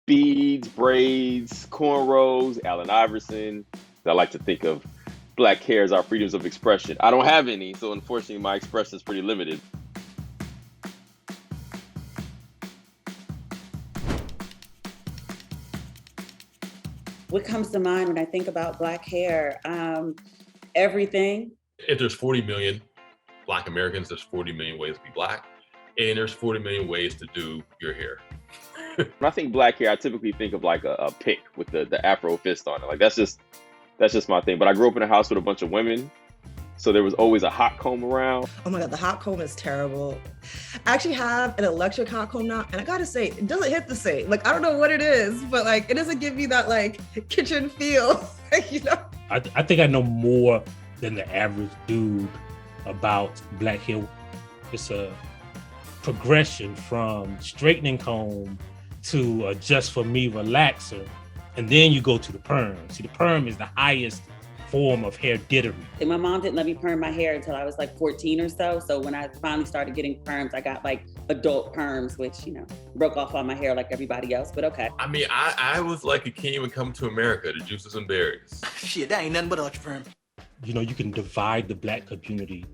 beads, braids, cornrows, Allen Iverson. I like to think of black hair as our freedoms of expression. I don't have any, so unfortunately my expression is pretty limited. What comes to mind when I think about black hair? Everything. If there's 40 million Black Americans, there's 40 million ways to be Black, and there's 40 million ways to do your hair. When I think black hair, I typically think of like a pick with the afro fist on it. Like that's just my thing. But I grew up in a house with a bunch of women, so there was always a hot comb around. Oh my God, the hot comb is terrible. I actually have an electric hot comb now, and I gotta say, it doesn't hit the same. Like, I don't know what it is, but like, it doesn't give me that like kitchen feel, you know? I think I know more than the average dude about black hair. It's a progression from straightening comb to a just for me relaxer, and then you go to the perm. See, the perm is the highest form of hair dittery. And my mom didn't let me perm my hair until I was like 14 or so. So when I finally started getting perms, I got like adult perms, which, you know, broke off on my hair like everybody else, but okay. I mean, I was like a king when it come to America, the juices and berries. Shit, that ain't nothing but ultra perm. You know, you can divide the black community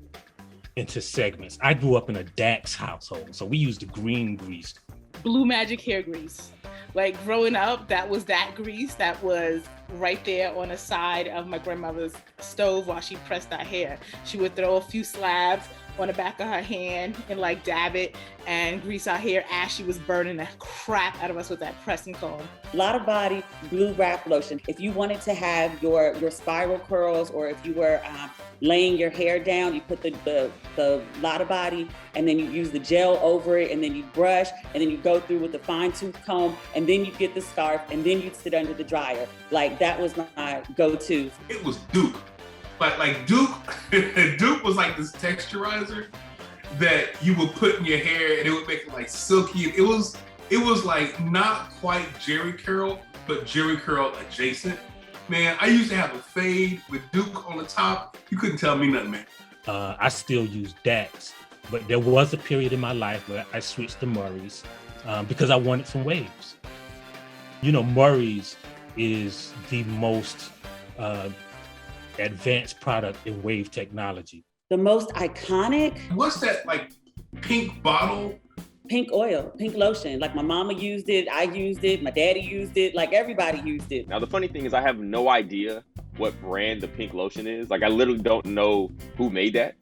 into segments. I grew up in a Dax household, so we used the green grease. Blue Magic hair grease. Like growing up, that was that grease that was right there on the side of my grandmother's stove while she pressed our hair. She would throw a few slabs on the back of her hand and like dab it and grease our hair as she was burning the crap out of us with that pressing comb. A lot of body blue wrap lotion. If you wanted to have your spiral curls, or if you were laying your hair down, you put the lot of body and then you use the gel over it, and then you brush, and then you go through with the fine tooth comb, and then you get the scarf, and then you'd sit under the dryer. Like that was my go-to. It was Duke. Like Duke, Duke was like this texturizer that you would put in your hair and it would make it like silky. It was like not quite Jheri curl, but Jheri curl adjacent. Man, I used to have a fade with Duke on the top. You couldn't tell me nothing, man. I still use Dax, but there was a period in my life where I switched to Murray's because I wanted some waves. You know, Murray's is the most advanced product in wave technology. The most iconic. What's that like pink bottle? Pink oil, pink lotion. Like my mama used it, I used it, my daddy used it, like everybody used it. Now the funny thing is I have no idea what brand the pink lotion is. Like I literally don't know who made that.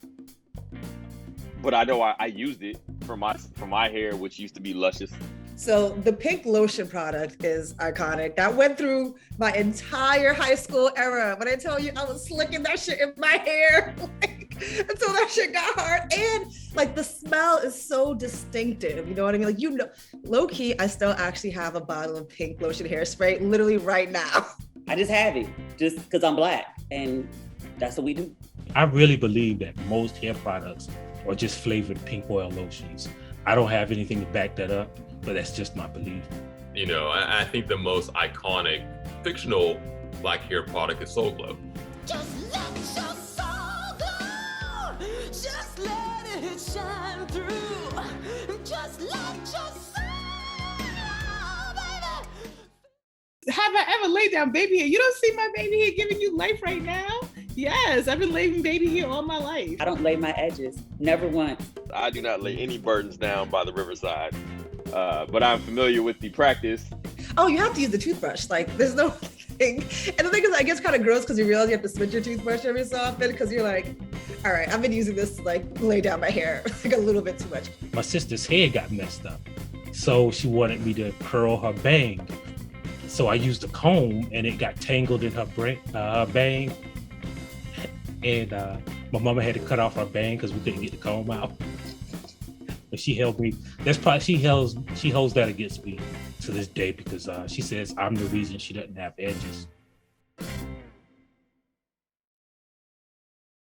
But I know I used it for my hair, which used to be luscious. So the pink lotion product is iconic. That went through my entire high school era. When I tell you, I was slicking that shit in my hair like, until that shit got hard. And like the smell is so distinctive. You know what I mean? Like, you know, low key, I still actually have a bottle of pink lotion hairspray literally right now. I just have it just because I'm Black, and that's what we do. I really believe that most hair products are just flavored pink oil lotions. I don't have anything to back that up, but that's just my belief. You know, I think the most iconic fictional black hair product is Soul Glow. Just let your soul glow. Just let it shine through. Just let your soul glow, baby. Have I ever laid down baby hair? You don't see my baby hair giving you life right now? Yes, I've been laying baby hair all my life. I don't lay my edges, never once. I do not lay any burdens down by the riverside, but I'm familiar with the practice. Oh, you have to use the toothbrush. Like, there's no thing. And the thing is, I guess kind of gross because you realize you have to switch your toothbrush every so often because you're like, all right, I've been using this to like lay down my hair like a little bit too much. My sister's hair got messed up, so she wanted me to curl her bang. So I used a comb and it got tangled in her bang. And my mama had to cut off her bang because we couldn't get the comb out. But she held me. She holds that against me to this day because she says I'm the reason she doesn't have edges.